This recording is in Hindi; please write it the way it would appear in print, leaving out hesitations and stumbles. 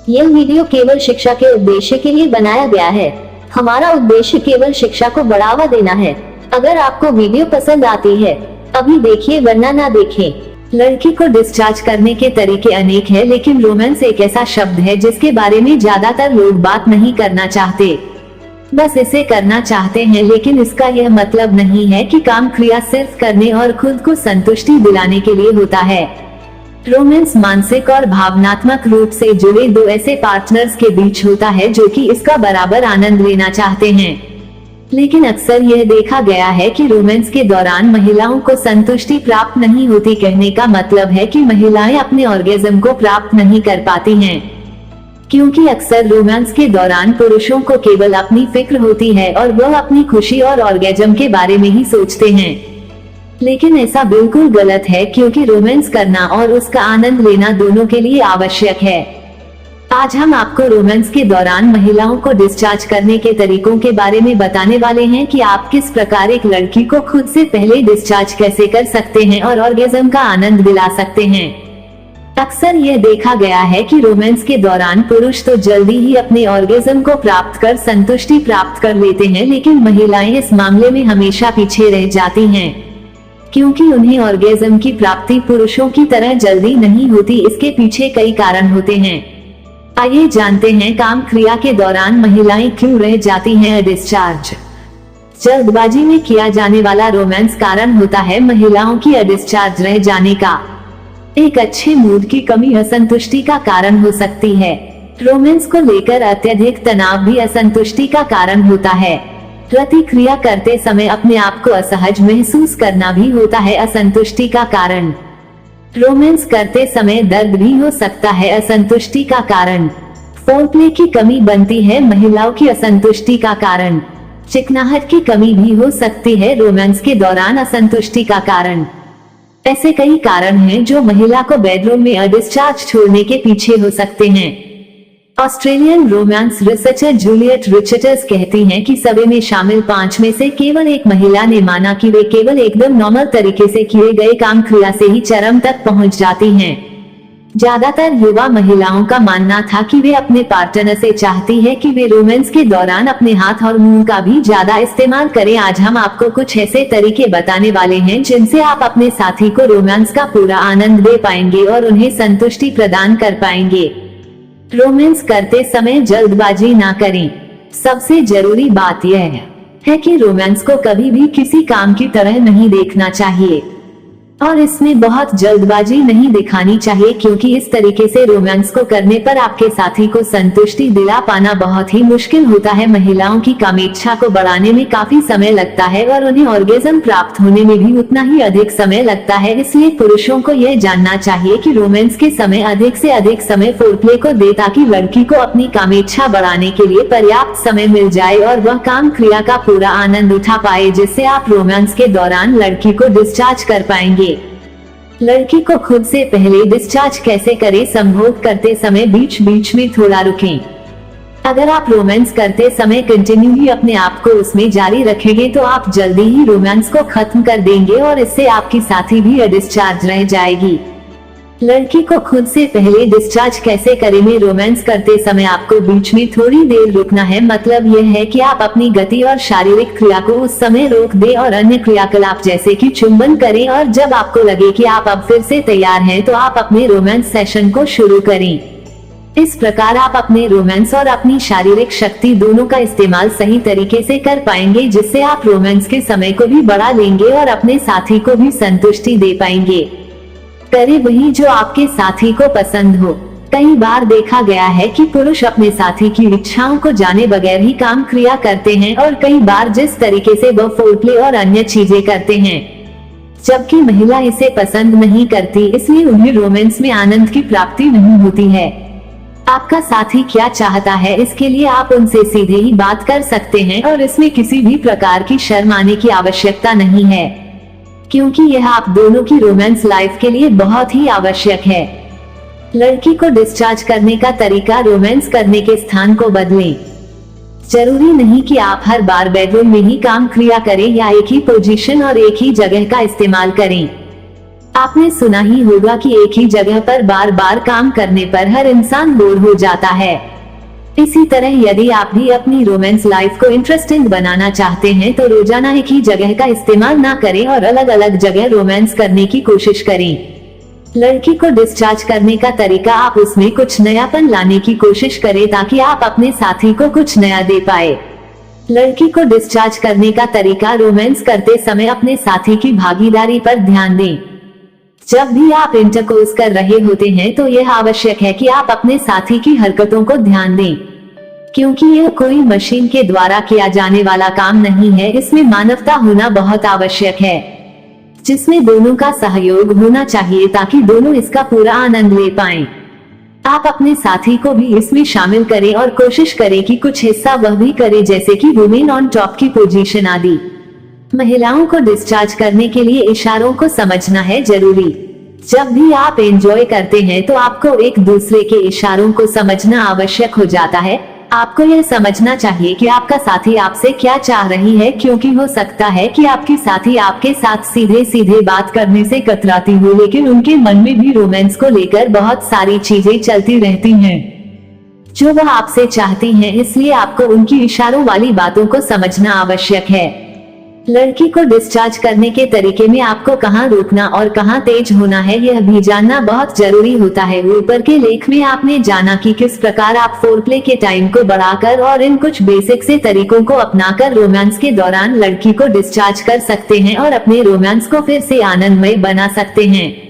यह वीडियो केवल शिक्षा के उद्देश्य के लिए बनाया गया है। हमारा उद्देश्य केवल शिक्षा को बढ़ावा देना है। अगर आपको वीडियो पसंद आती है अभी देखिए, वरना ना देखें। लड़की को डिस्चार्ज करने के तरीके अनेक हैं, लेकिन रोमांस एक ऐसा शब्द है जिसके बारे में ज्यादातर लोग बात नहीं करना चाहते। बस इसे करना चाहते हैं, लेकिन इसका यह मतलब नहीं है कि काम क्रिया सिर्फ करने और खुद को संतुष्टि दिलाने के लिए होता है। रोमांस मानसिक और भावनात्मक रूप से जुड़े दो ऐसे पार्टनर्स के बीच होता है जो कि इसका बराबर आनंद लेना चाहते हैं। लेकिन अक्सर यह देखा गया है कि रोमांस के दौरान महिलाओं को संतुष्टि प्राप्त नहीं होती। कहने का मतलब है कि महिलाएं अपने ऑर्गेज्म को प्राप्त नहीं कर पाती हैं, क्योंकि अक्सर रोमांस के दौरान पुरुषों को केवल अपनी फिक्र होती है और वह अपनी खुशी और ऑर्गेज्म के बारे में ही सोचते हैं। लेकिन ऐसा बिल्कुल गलत है, क्योंकि रोमांस करना और उसका आनंद लेना दोनों के लिए आवश्यक है। आज हम आपको रोमांस के दौरान महिलाओं को डिस्चार्ज करने के तरीकों के बारे में बताने वाले हैं कि आप किस प्रकार एक लड़की को खुद से पहले डिस्चार्ज कैसे कर सकते हैं और ऑर्गेज्म का आनंद दिला सकते हैं। अक्सर यह देखा गया है कि रोमांस के दौरान पुरुष तो जल्दी ही अपने ऑर्गेज्म को प्राप्त कर संतुष्टि प्राप्त कर लेते हैं, लेकिन महिलाएं इस मामले में हमेशा पीछे रह जाती हैं, क्योंकि उन्हें ऑर्गेज्म की प्राप्ति पुरुषों की तरह जल्दी नहीं होती। इसके पीछे कई कारण होते हैं। आइए जानते हैं काम क्रिया के दौरान महिलाएं क्यों रह जाती हैं डिस्चार्ज। जल्दबाजी में किया जाने वाला रोमांस कारण होता है महिलाओं की डिस्चार्ज रह जाने का। एक अच्छे मूड की कमी असंतुष्टि का कारण हो सकती है। रोमांस को लेकर अत्यधिक तनाव भी असंतुष्टि का कारण होता है। प्रतिक्रिया करते समय अपने आप को असहज महसूस करना भी होता है असंतुष्टि का कारण। रोमांस करते समय दर्द भी हो सकता है असंतुष्टि का कारण। फोरप्ले की कमी बनती है महिलाओं की असंतुष्टि का कारण। चिकनाहट की कमी भी हो सकती है रोमांस के दौरान असंतुष्टि का कारण। ऐसे कई कारण हैं जो महिला को बेडरूम में डिस्चार्ज छोड़ने के पीछे हो सकते हैं। Australian romance researcher Juliet Richards कहती हैं कि सभी में शामिल 5 में से केवल एक महिला ने माना कि वे केवल एकदम नॉर्मल तरीके से किए गए काम क्रिया से ही चरम तक पहुंच जाती हैं। ज्यादातर युवा महिलाओं का मानना था कि वे अपने पार्टनर से चाहती है कि वे रोमांस के दौरान अपने हाथ और मुंह का भी ज्यादा इस्तेमाल करें। आज हम आपको कुछ ऐसे तरीके बताने वाले हैं जिनसे आप अपने साथी को रोमांस का पूरा आनंद दे पाएंगे और उन्हें संतुष्टि प्रदान कर पाएंगे। रोमांस करते समय जल्दबाजी ना करें। सबसे जरूरी बात यह है कि रोमांस को कभी भी किसी काम की तरह नहीं देखना चाहिए और इसमें बहुत जल्दबाजी नहीं दिखानी चाहिए, क्योंकि इस तरीके से रोमांस को करने पर आपके साथी को संतुष्टि दिला पाना बहुत ही मुश्किल होता है। महिलाओं की कामेच्छा को बढ़ाने में काफी समय लगता है और उन्हें ऑर्गेज्म प्राप्त होने में भी उतना ही अधिक समय लगता है। इसलिए पुरुषों को यह जानना चाहिए कि रोमांस के समय अधिक से अधिक समय फोरप्ले को दे, ताकि लड़की को अपनी कामेच्छा बढ़ाने के लिए पर्याप्त समय मिल जाए और वह काम क्रिया का पूरा आनंद उठा पाए, जिससे आप रोमांस के दौरान लड़की को डिस्चार्ज कर पाएंगे। लड़की को खुद से पहले डिस्चार्ज कैसे करें। संभोग करते समय बीच बीच में थोड़ा रुकें। अगर आप रोमांस करते समय कंटिन्यू ही अपने आप को उसमें जारी रखेंगे तो आप जल्दी ही रोमांस को खत्म कर देंगे और इससे आपकी साथी भी डिस्चार्ज रह जाएगी। लड़की को खुद से पहले डिस्चार्ज कैसे करें में रोमांस करते समय आपको बीच में थोड़ी देर रुकना है। मतलब यह है कि आप अपनी गति और शारीरिक क्रिया को उस समय रोक दें और अन्य क्रियाकलाप जैसे कि चुंबन करें, और जब आपको लगे कि आप अब फिर से तैयार हैं तो आप अपने रोमांस सेशन को शुरू करें। इस प्रकार आप अपने रोमांस और अपनी शारीरिक शक्ति दोनों का इस्तेमाल सही तरीके से कर पाएंगे, जिससे आप रोमांस के समय को भी बढ़ा लेंगे और अपने साथी को भी संतुष्टि दे पाएंगे। करें वही जो आपके साथी को पसंद हो। कई बार देखा गया है कि पुरुष अपने साथी की इच्छाओं को जाने बगैर ही काम क्रिया करते हैं, और कई बार जिस तरीके से वह फोरप्ले और अन्य चीजें करते हैं, जबकि महिला इसे पसंद नहीं करती, इसलिए उन्हें रोमांस में आनंद की प्राप्ति नहीं होती है। आपका साथी क्या चाहता है, इसके लिए आप उनसे सीधे ही बात कर सकते हैं और इसमें किसी भी प्रकार की शर्म आने की आवश्यकता नहीं है, क्योंकि यह आप दोनों की रोमांस लाइफ के लिए बहुत ही आवश्यक है। लड़की को डिस्चार्ज करने का तरीका। रोमांस करने के स्थान को बदलें। जरूरी नहीं कि आप हर बार बेडरूम में ही काम क्रिया करें या एक ही पोजीशन और एक ही जगह का इस्तेमाल करें। आपने सुना ही होगा कि एक ही जगह पर बार बार काम करने पर हर इंसान बोर हो जाता है। इसी तरह यदि आप भी अपनी रोमांस लाइफ को इंटरेस्टिंग बनाना चाहते हैं तो रोजाना एक ही जगह का इस्तेमाल ना करें और अलग अलग जगह रोमांस करने की कोशिश करें। लड़की को डिस्चार्ज करने का तरीका, आप उसमें कुछ नयापन लाने की कोशिश करें ताकि आप अपने साथी को कुछ नया दे पाए। लड़की को डिस्चार्ज करने का तरीका, रोमांस करते समय अपने साथी की भागीदारी पर ध्यान दें। जब भी आप इंटरकोर्स कर रहे होते हैं तो यह आवश्यक है कि आप अपने साथी की हरकतों को ध्यान दें, क्योंकि यह कोई मशीन के द्वारा किया जाने वाला काम नहीं है। इसमें मानवता होना बहुत आवश्यक है, जिसमें दोनों का सहयोग होना चाहिए ताकि दोनों इसका पूरा आनंद ले पाएं। आप अपने साथी को भी इसमें शामिल करें और कोशिश करें कि कुछ हिस्सा वह भी करे, जैसे कि वुमेन ऑन टॉप की पोजीशन आदि। महिलाओं को डिस्चार्ज करने के लिए इशारों को समझना है जरूरी। जब भी आप एंजॉय करते हैं तो आपको एक दूसरे के इशारों को समझना आवश्यक हो जाता है। आपको यह समझना चाहिए कि आपका साथी आपसे क्या चाह रही है, क्योंकि हो सकता है कि आपकी साथी आपके साथ सीधे सीधे बात करने से कतराती हो, लेकिन उनके मन में भी रोमांस को लेकर बहुत सारी चीजें चलती रहती हैं जो वह आपसे चाहती हैं। इसलिए आपको उनकी इशारों वाली बातों को समझना आवश्यक है। लड़की को डिस्चार्ज करने के तरीके में आपको कहां रोकना और कहां तेज होना है, यह भी जानना बहुत जरूरी होता है। ऊपर के लेख में आपने जाना कि किस प्रकार आप फोरप्ले के टाइम को बढ़ाकर और इन कुछ बेसिक से तरीकों को अपनाकर रोमांस के दौरान लड़की को डिस्चार्ज कर सकते हैं और अपने रोमांस को फिर से आनंदमय बना सकते हैं।